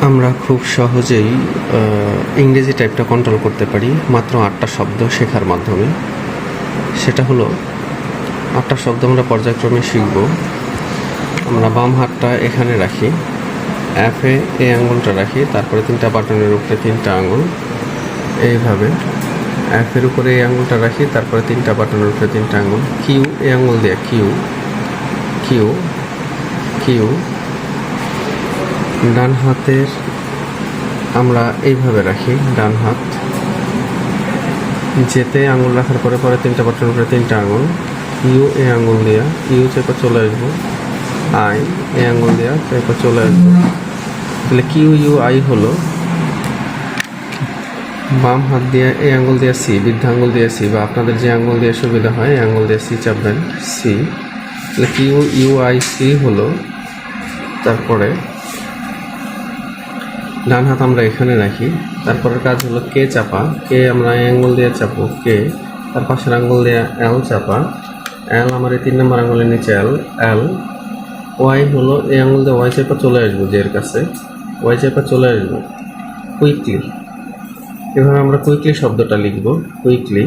আমরা খুব সহজেই ইংরেজি টাইপটা কন্ট্রোল করতে পারি মাত্র 8টা শব্দ শেখার মাধ্যমে। সেটা হলো 8টা শব্দ আমরা পর্যায়ক্রমে শিখব। আমরা বাম হাতটা এখানে রাখি, অ্যাপে এই আঙুলটা রাখি, তারপরে 3টা বাটনের উপরে 3টা আঙুল, এইভাবে অ্যাপের উপরে এই আঙুলটা রাখি, তারপরে 3টা বাটনের উপরে 3টা আঙুল, কিউ এই আঙুল দিয়ে কিউ কিউ কিউ। ডান হাতের আমরা এইভাবে রাখি, ডান হাত যেতে আঙুল রাখার পরে 3টা বাটনের উপরে 3টা আঙুল, ইউ এই আঙুল দিয়া ইউ চেপে চলে আসবো, আই এই আঙুল দিয়া চেপে চলে আসবো। তাহলে কিউ ইউ আই হলো। বাম হাত দিয়ে এই আঙুল দিয়ে সি, বৃদ্ধা আঙুল দিয়ে সি, বা আপনাদের যে আঙুল দিয়ে সুবিধা হয় এই আঙুল দিয়ে সি চাপবেন, সি। তাহলে কিউ ইউ আই সি হলো। তারপরে ডান হাত আমরা এখানে রাখি, তারপরের কাজ হলো কে চাপা, কে আমরা এই আঙুল দিয়ে চাপো, কে তার পাশের আঙুল দিয়ে এল চাপা, এল আমার এই 3 নম্বর আঙুলের নিচে এল, এল। ওয়াই হলো এই আঙুল দিয়ে ওয়াই চেপা চলে আসবো, জের কাছে ওয়াই চেপা চলে আসবো, কুইকলি। এভাবে আমরা কুইকলি শব্দটা লিখব। কুইকলি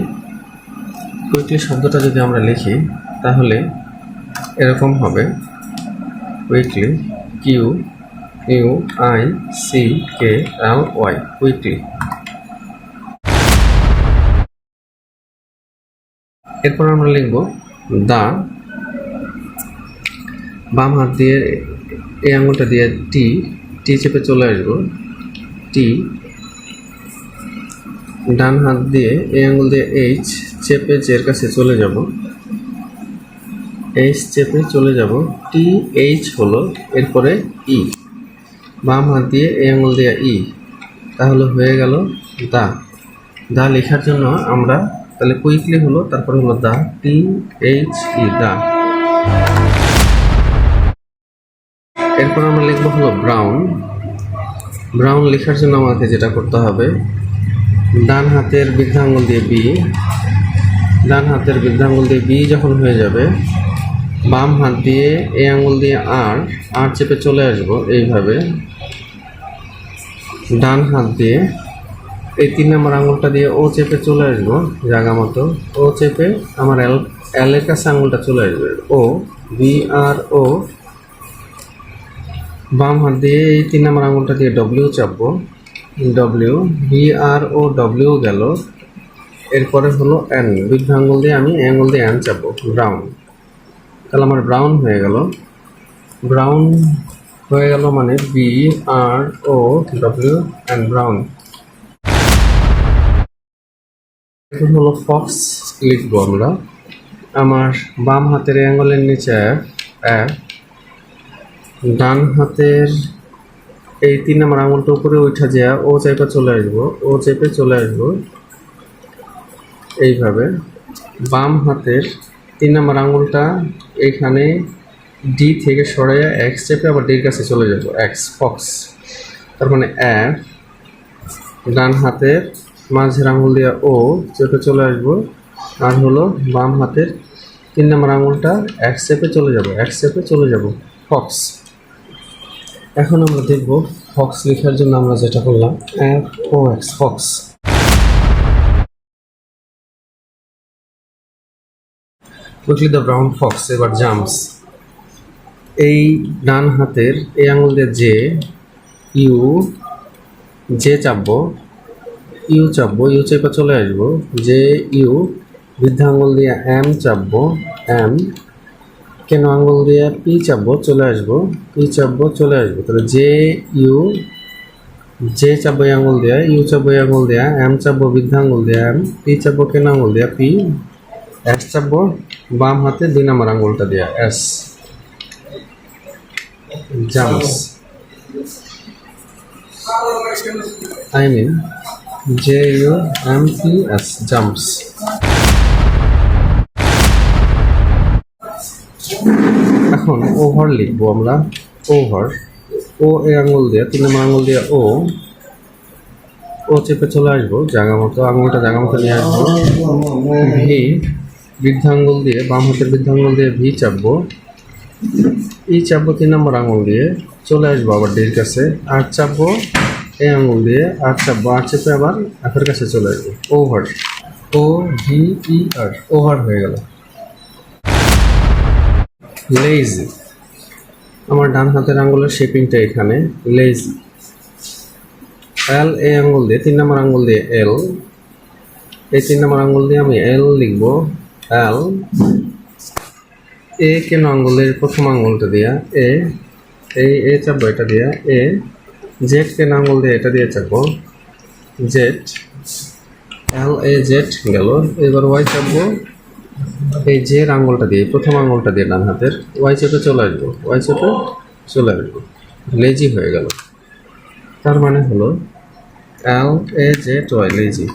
কুইকলি শব্দটা যদি আমরা লিখি তাহলে এরকম হবে, quickly Q U I C K L Y, quickly. এরপর আমরা লিখব দা, বাম হাত দিয়ে এই আঙুলটা দিয়ে টি, টি চেপে চলে আসবো, টি। ডান হাত দিয়ে এই আঙুল দিয়ে এইচ চেপে জের কাছে চলে যাব, এইচ চেপে চলে যাব, টি এইচ হলো। এরপরে ই, বাম হাত দিয়ে এই আঙুল দিয়ে ই, তাহলে হয়ে গেল দা। দা লেখার জন্য আমরা তাহলে কুইকলি হলো, তারপরে হলো দা, টি এইচ ই, দা। এরপর আমরা লিখবো হলো ব্রাউন। ব্রাউন লেখার জন্য আমাকে যেটা করতে হবে, ডান হাতের বৃদ্ধা আঙুল দিয়ে বি, ডান হাতের বৃদ্ধা আঙুল দিয়ে বি যখন হয়ে যাবে, বাম হাত দিয়ে এই আঙুল দিয়ে আর, আর চেপে চলে আসবো এইভাবে। ডান হাত দিয়ে এই 3 নম্বর আঙুলটা দিয়ে ও চেপে চলে আসবো জায়গা মতো, ও চেপে আমার এল, এল এর কাছে আঙুলটা চলে আসবে, ও বি আর ও। বাম হাত দিয়ে এই 3 নম্বর আঙুলটা দিয়ে ডব্লিউ চাপবো, ডব্লিউ, বি আর ও ডব্লিউ গেল। এরপরে হলো এন, বৃদ্ধ আঙুল দিয়ে আমি এই আঙুল দিয়ে এন চাপবো, ব্রাউন। তাহলে আমার ব্রাউন হয়ে গেল। ব্রাউন হয়ে গেল মানে বি আর ও ডব্লিউ এন, ব্রাউন। এখন হলো ফক্স লিখবো আমরা। আমার বাম হাতের এই আঙুলের নিচে এফ, ডান হাতের এই 3 নম্বর আঙুলটা উপরে উঠা যায়, ও চেপে চলে আসবো, ও চেপে চলে আসবো এইভাবে। বাম হাতের 3 নম্বর আঙুলটা এইখানে ডি থেকে সরাইয়া এক্স চেপে আবার ডির কাছে চলে যাব, এক্স, ফক্স। তার মানে এফ, ডান হাতের মাঝের আঙুল দিয়ে ও চেপে চলে আসবো, আর হলো বাম হাতের 3 নম্বর আঙুলটা এক্স চেপে চলে যাব, এক্স চেপে চলে যাব, ফক্স। এখন আমরা দেখব ফক্স লেখার জন্য আমরা যেটা করলাম, F O X, fox. Quickly the brown fox এবার জাম্পস। এই ডান হাতের এই আঙুল দিয়ে জে, ইউ, জে চাপবো, ইউ চাপবো, ইউ চেপে চলে আসবো, জে ইউ। বৃদ্ধা আঙুল দিয়ে এম চাপবো, এম। কেন আঙুল দিয়ে পি চাপবো, চলে আসবো, পি চাপবো, চলে আসবো। তাহলে জে ইউ, জে চাপবো এই আঙুল দিয়ে, ইউ চাপবো এই আঙুল দিয়ে, এম চাপবো বৃদ্ধা আঙুল দিয়ে এম, পি চাপবো কেন আঙুল দিয়ে পি, এস চাপবো বাম হাতে 2 নম্বর আঙুলটা দিয়ে S, jumps. I mean JUMPS, jumps. এখন ওভার লিখবো আমরা। ওভার, ও এই আঙুল দিয়ে 3 নম্বর আঙুল দিয়ে ও, ও চেপে চলে আসবো জায়গা মতো, আঙুলটা জায়গা মতো নিয়ে আসবো। ভি, বৃদ্ধ আঙুল দিয়ে বাম হাতের বৃদ্ধ আঙুল দিয়ে ভি চাপবো, ই চাপবো 3 নম্বর আঙুল দিয়ে, চলে আসবো আবার ডির কাছে, আর চাপবো এই আঙুল দিয়ে, আর চাপবো, আর চেপে আবার এফের কাছে চলে আসবো। ওভার, OVER, ওভার হয়ে গেল। লেজি, আমার ডান হাতের আঙুলের শেপিংটা এখানে লেজি। এল এই আঙুল দিয়ে, 3 নম্বর আঙুল দিয়ে এল, এই 3 নম্বর আঙুল দিয়ে আমি এল লিখবো, এল। এ কেন আঙুলের প্রথম আঙুলটা দিয়া এ, এই চাপবো এটা দিয়া এ। জেড কেন আঙুল দিয়ে এটা দিয়ে চাপবো, জেড, LAZ গেল। এবার ওয়াই চাপবো এই জের আঙুলটা দিয়ে, প্রথম আঙুলটা দিয়ে ডান হাতের, ওয়াই চেপে চলে আসবো, ওয়াই চেপে চলে আসবো। লেজি হয়ে গেল। তার মানে হলো LAZY, লেজি।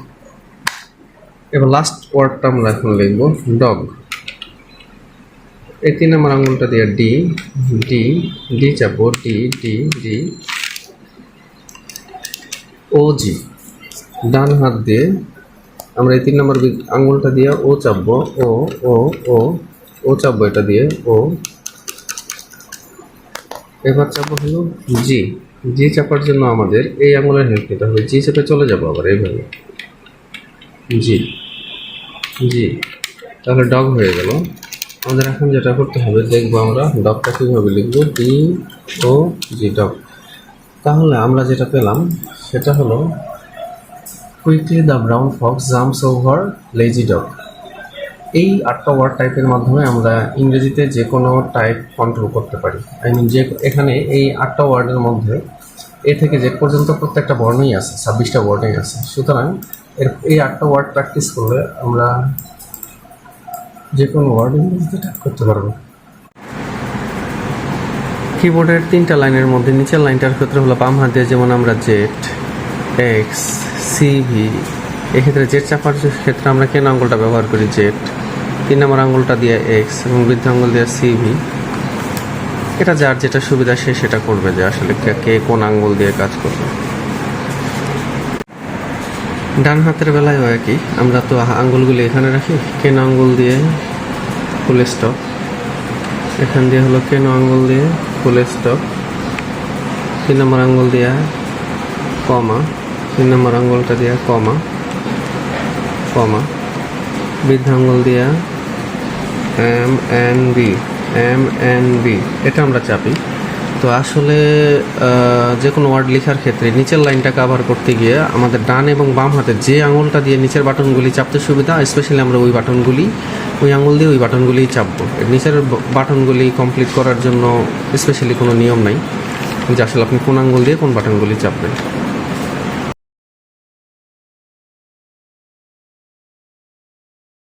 এবার লাস্ট ওয়ার্ডটা আমরা এখন লিখবো ডগ। এই 3 নম্বর আঙুলটা দিয়ে ডি, ডি, ডি চাপবো, ডি, ডি, ডি, OG। ডান হাত দিয়ে আমরা এই 3 নম্বর আঙুলটা দিয়ে ও চাপবো, ও ও ও ও চাপবো এটা দিয়ে ও। এবার চাপবো হলো জি। জি চাপার জন্য আমাদের এই আঙুলের হেল্প নিতে হবে, জি চেপে চলে যাবো আবার এইভাবে, জি জি। তাহলে ডগ হয়ে গেল। আমাদের এখন যেটা করতে হবে, দেখবো আমরা ডগটা কীভাবে লিখবো, DOG, ডগ। তাহলে আমরা যেটা পেলাম সেটা হলো quickly the brown Fox jumps over lazy dog. এই 8টা ওয়ার্ড টাইপের মাধ্যমে আমরা ইংরেজিতে যে কোনো টাইপ কন্ট্রোল করতে পারি। আই মিন যে এখানে এই 8টা ওয়ার্ডের মধ্যে এ থেকে জেড পর্যন্ত প্রত্যেকটা বর্ণই আছে, 26টা ওয়ার্ডই আছে। সুতরাং এই 8টা ওয়ার্ড প্র্যাকটিস করলে আমরা যে কোনো ওয়ার্ড ইংরেজিতে টাইপ করতে পারবো। কিবোর্ডের 3টা লাইনের মধ্যে নিচের লাইনটার ক্ষেত্রে হলো বাম হাত দিয়ে, যেমন আমরা জেড, এক্স, CV। এক্ষেত্রে জেড চাপার ক্ষেত্রে আমরা কেন আঙুলটা ব্যবহার করি, জেড, 3 নম্বর আঙুলটা দিয়ে এক্স এবং বৃদ্ধ আঙুল দিয়ে CV। এটা যার যেটা সুবিধা সে সেটা করবে, যে আসলে কে কোন আঙুল দিয়ে কাজ করবে। ডান হাতের বেলায় হয় কি, আমরা তো আঙুলগুলি এখানে রাখি, কেন আঙুল দিয়ে ফুল স্টপ, এখান দিয়ে হলো কেন আঙুল দিয়ে ফুল স্টপ, 3 নম্বর আঙুল দিয়ে কমা, 3 নম্বর আঙুলটা দিয়ে কমা, কমা, বৃদ্ধ আঙুল দিয়া MNB, এটা আমরা চাপি। তো আসলে যে কোনো ওয়ার্ড লেখার ক্ষেত্রে নিচের লাইনটা কভার করতে গিয়ে আমাদের ডান এবং বাম হাতের যে আঙুলটা দিয়ে নিচের বাটনগুলি চাপতে সুবিধা, স্পেশালি আমরা ওই বাটনগুলি, ওই আঙুল দিয়ে ওই বাটনগুলিই চাপবো। নিচের বাটনগুলি কমপ্লিট করার জন্য স্পেশালি কোনো নিয়ম নাই যে আসলে আপনি কোন আঙুল দিয়ে কোন বাটনগুলি চাপবেন।